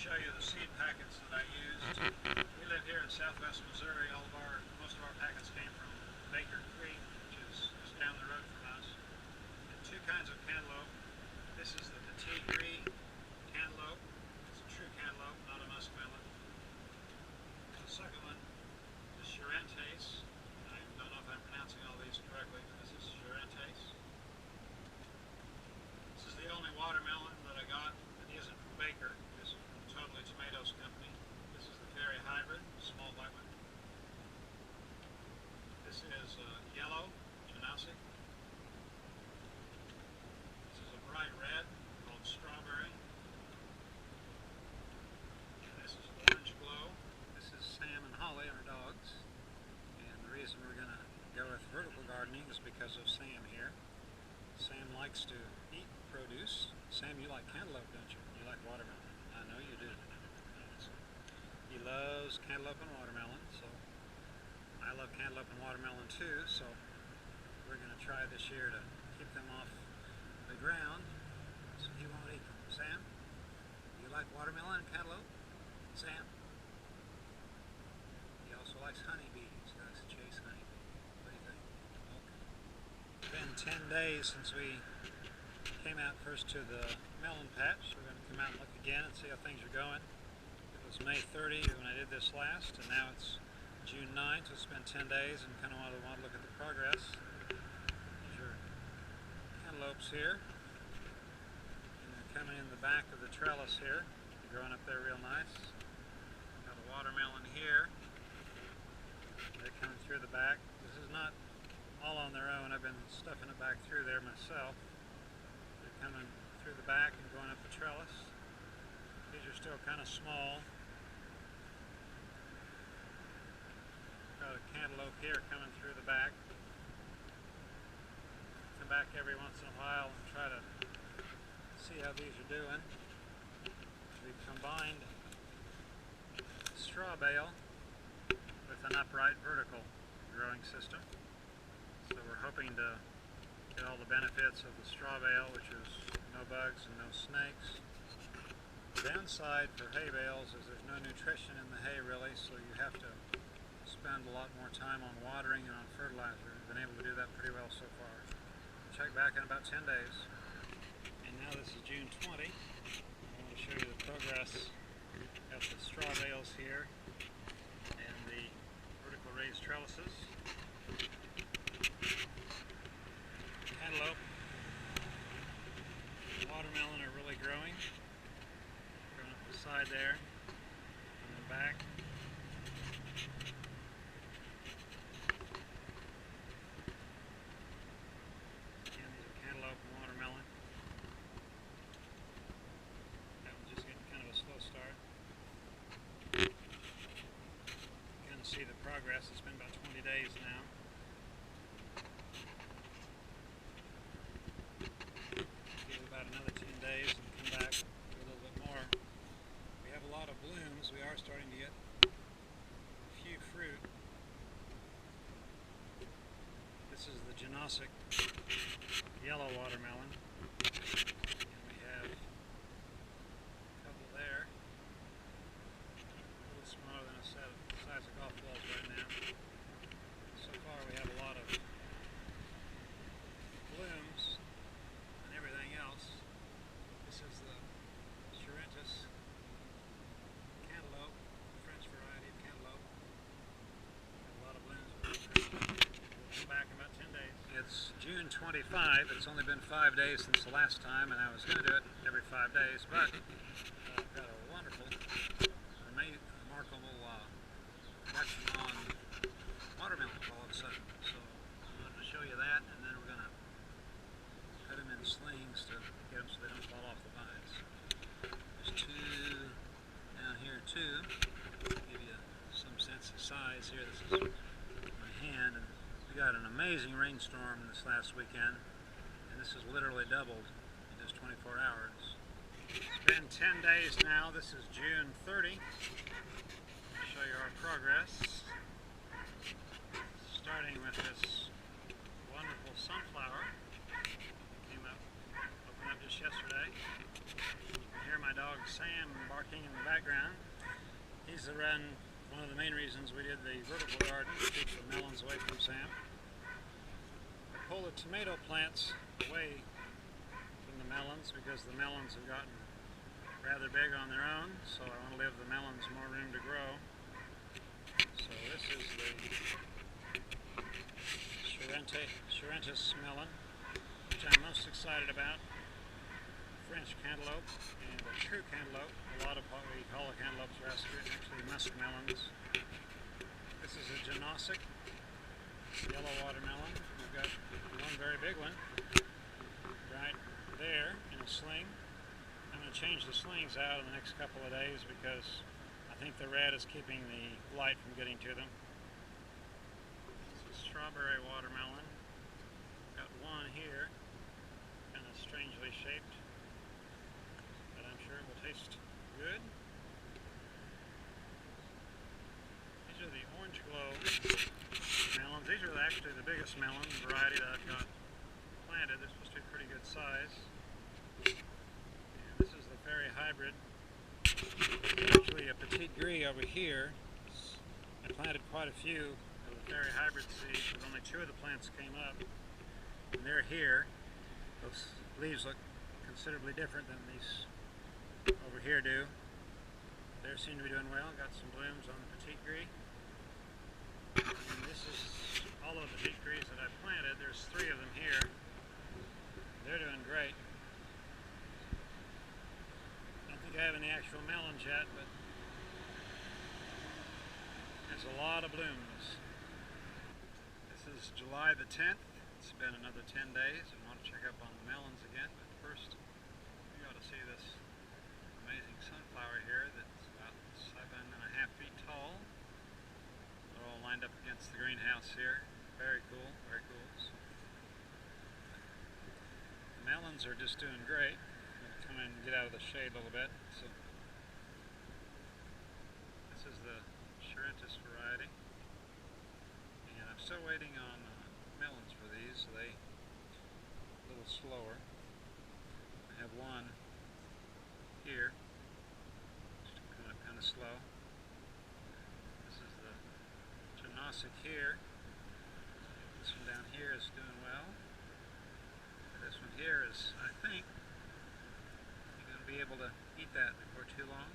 show you the seed packets that I used. We live here in southwest Missouri. Most of our packets came from Baker Creek, which is just down the road from us. And two kinds of cantaloupe. This is the petite gris cantaloupe. It's a true cantaloupe, not a muskmelon. The second one is Charentes. I don't know if I'm pronouncing all these correctly, but this is Charentes. This is the only watermelon that I got that isn't from Baker. This is from Totally Tomatoes Company. This is the Fairy Hybrid, small white one. This is yellow, Genosic. This is a bright red called Strawberry. And this is Orange Glow. This is Sam and Holly, our dogs. And the reason we're going to go with vertical gardening is because of Sam here. Sam likes to eat produce. Sam, you like cantaloupe, don't you? You like watermelon. I know you do. He loves cantaloupe and watermelon, so I love cantaloupe and watermelon too, so we're going to try this year to keep them off the ground so he won't eat them. Sam, you like watermelon and cantaloupe? Sam? He also likes honeybees. He likes to chase honeybees. What do you think? Okay. It's been 10 days since we came out first to the melon patch. We're going to come out and look again and see how things are going. It was May 30 when I did this last, and now it's June 9th, so it's been 10 days, and kind of want to look at the progress. There's your cantaloupes here, and they're coming in the back of the trellis here. They're growing up there real nice. Got a watermelon here. They're coming through the back. This is not all on their own. I've been stuffing it back through there myself. They're coming through the back and going up the trellis. These are still kind of small. Got a cantaloupe here coming through the back. Come back every once in a while and try to see how these are doing. We've combined straw bale with an upright vertical growing system. So we're hoping to get all the benefits of the straw bale, which is no bugs and no snakes. The downside for hay bales is there's no nutrition in the hay really, so you have to spend a lot more time on watering and on fertilizer. We've been able to do that pretty well so far. Check back in about 10 days. And now this is June 20. I want to show you the progress of the straw bales here and the vertical raised trellises. Cantaloupe, watermelon are really growing. Going up the side there, and the back. Again, these are cantaloupe and watermelon. That one's just getting kind of a slow start. Kind of see the progress. It's been about 20 days now. About another 10 days and come back do a little bit more. We have a lot of blooms. We are starting to get a few fruit. This is the Genosic yellow watermelon. And we have a couple there. A little smaller than a set of the size of golf balls right now. So far we have a lot of blooms. This is the Charentes cantaloupe, French variety of cantaloupe. Got a lot of blooms. We'll come back in about 10 days. It's June 25. It's only been 5 days since the last time, and I was going to do it every 5 days, but I've got a wonderful, remarkable collection on watermelon all of a sudden. So I wanted to show you that, and then we're going to put them in slings to get them so they don't fall off the vines. There's two down here too. Give you some sense of size here. This is my hand, and we got an amazing rainstorm this last weekend, and this has literally doubled in just 24 hours. It's been 10 days now. This is June 30. I'll show you our progress. Starting with this wonderful sunflower. Opened up just yesterday. You can hear my dog Sam barking in the background. He's one of the main reasons we did the vertical garden, to keep the melons away from Sam. I pull the tomato plants away from the melons because the melons have gotten rather big on their own, so I want to give the melons more room to grow. So this is the Charentis melon, which I'm most excited about. French cantaloupe and a true cantaloupe. A lot of what we call a cantaloupes are actually muskmelons. This is a Genosic yellow watermelon. We've got one very big one right there in a sling. I'm going to change the slings out in the next couple of days because I think the red is keeping the light from getting to them. This is a strawberry watermelon. Got one here, kind of strangely shaped. Sure, it will taste good. These are the Orange Glow melons. These are actually the biggest melon variety that I've got planted. They're supposed to be pretty good size. And this is the Fairy Hybrid. It's actually a Petite Gris over here. I planted quite a few of the Fairy Hybrid seeds, but only 2 of the plants came up. And they're here. Those leaves look considerably different than these over here do. They seem to be doing well. Got some blooms on the Petite Gris. And this is all of the Petite Gris that I've planted. There's 3 of them here. They're doing great. I don't think I have any actual melons yet, but there's a lot of blooms. This is July the 10th. It's been another 10 days. I want to check up on the melons again, but first you ought to see this amazing sunflower here that's about 7.5 feet tall. They're all lined up against the greenhouse here. Very cool, very cool. The melons are just doing great. I'm going to come in and get out of the shade a little bit. So this is the Charentis variety. And I'm still waiting on melons for these, so they a little slower. I have one here, kind of slow. This is the Genosic here. This one down here is doing well. This one here is, I think, you're going to be able to eat that before too long.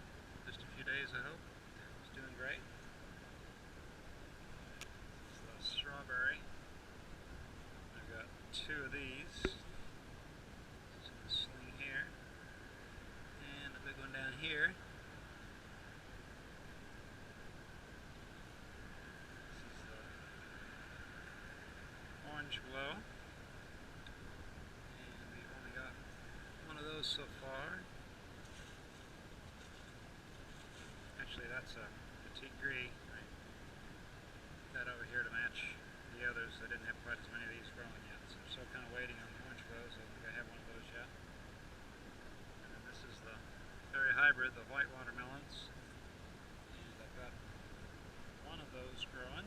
Just a few days, I hope. It's doing great. This is the strawberry. I've got 2 of these. This is the sling here. And a big one down here. This is the Orange Glow. And we've only got one of those so far. Actually, that's a Petite Gris. I put that over here to match the others. I didn't have quite as many of these growing yet, so I'm still kind of waiting on the Orange Glows. I don't think I have one of those yet. And then this is the Fairy Hybrid, the white watermelons. And I've got one of those growing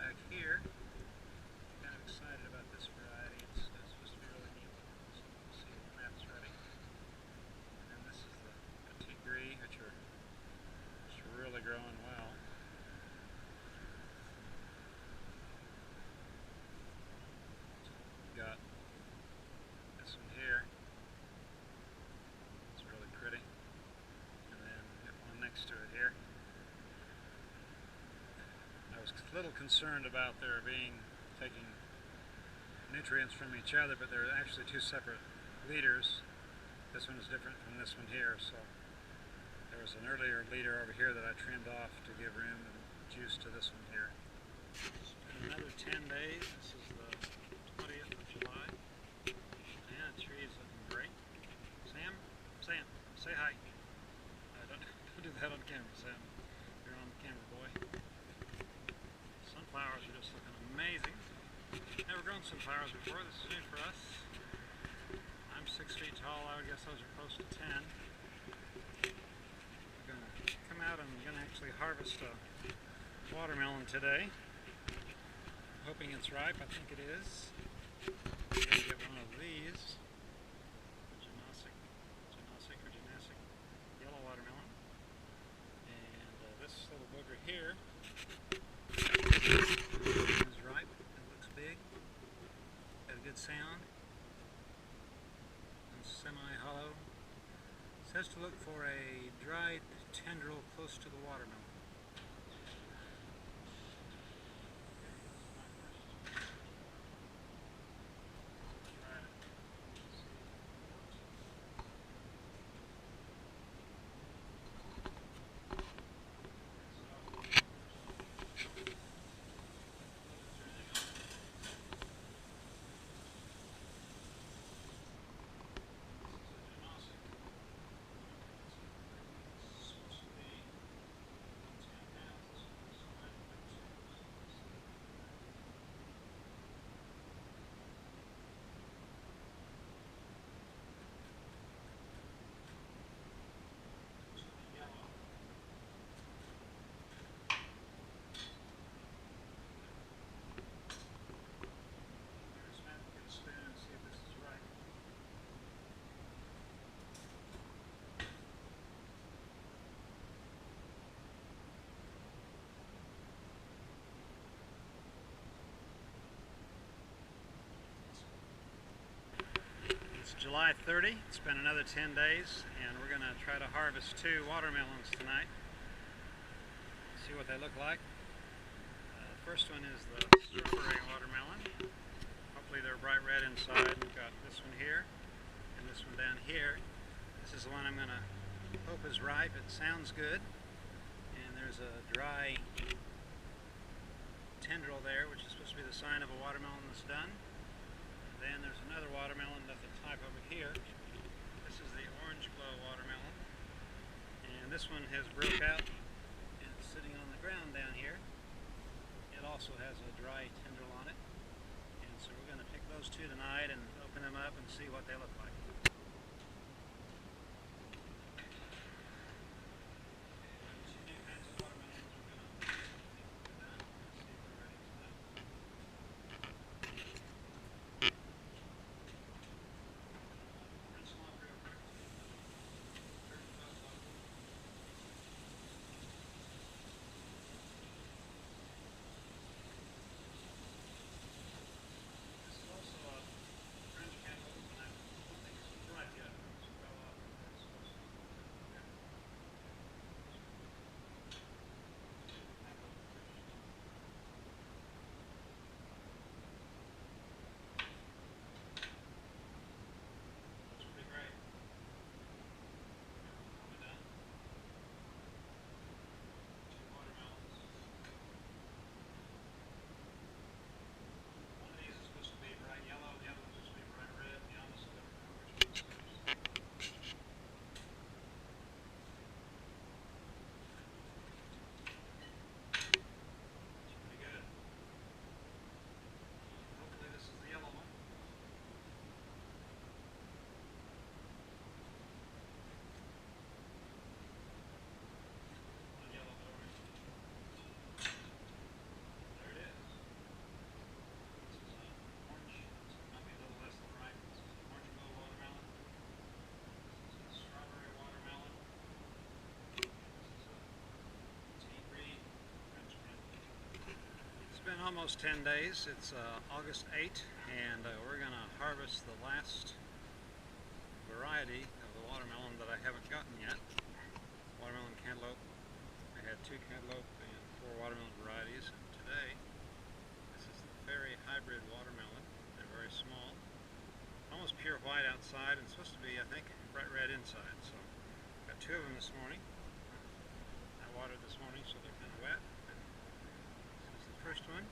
back here. I'm kind of excited about this variety. It's supposed to be really neat. So we'll see when that's ready. And then this is the Petite Gris, which are really growing well. Got this one here. It's really pretty. And then got one next to it here. I was a little concerned about there taking nutrients from each other, but they're actually 2 separate leaders. This one is different from this one here, so there was an earlier leader over here that I trimmed off to give room and juice to this one here. It's been another 10 days. This is the 20th of July. And the tree is looking great. Sam, say hi. Don't do that on camera, Sam. You're on camera, boy. Sunflowers are just looking amazing. Never grown sunflowers before. This is new for us. I'm 6 feet tall. I would guess those are close to 10. I'm going to come out and I'm going to actually harvest a watermelon today. I'm hoping it's ripe. I think it is. I'm going to get one of these. Genosic. Best to look for a dried tendril close to the watermelon. July 30. It's been another 10 days, and we're going to try to harvest 2 watermelons tonight. See what they look like. The first one is the strawberry watermelon. Hopefully they're bright red inside. We've got this one here and this one down here. This is the one I'm going to hope is ripe. It sounds good. And there's a dry tendril there, which is supposed to be the sign of a watermelon that's done. Then there's another watermelon at the type over here. This is the orange glow watermelon. And this one has broke out and it's sitting on the ground down here. It also has a dry tendril on it. And so we're going to pick those 2 tonight and open them up and see what they look like. Almost 10 days. It's August 8th, and we're going to harvest the last variety of the watermelon that I haven't gotten yet. Watermelon cantaloupe. I had 2 cantaloupe and 4 watermelon varieties, and today this is the fairy hybrid watermelon. They're very small, almost pure white outside, and supposed to be, I think, bright red inside. So got 2 of them this morning. I watered this morning, so they're kind of wet. This is the first one.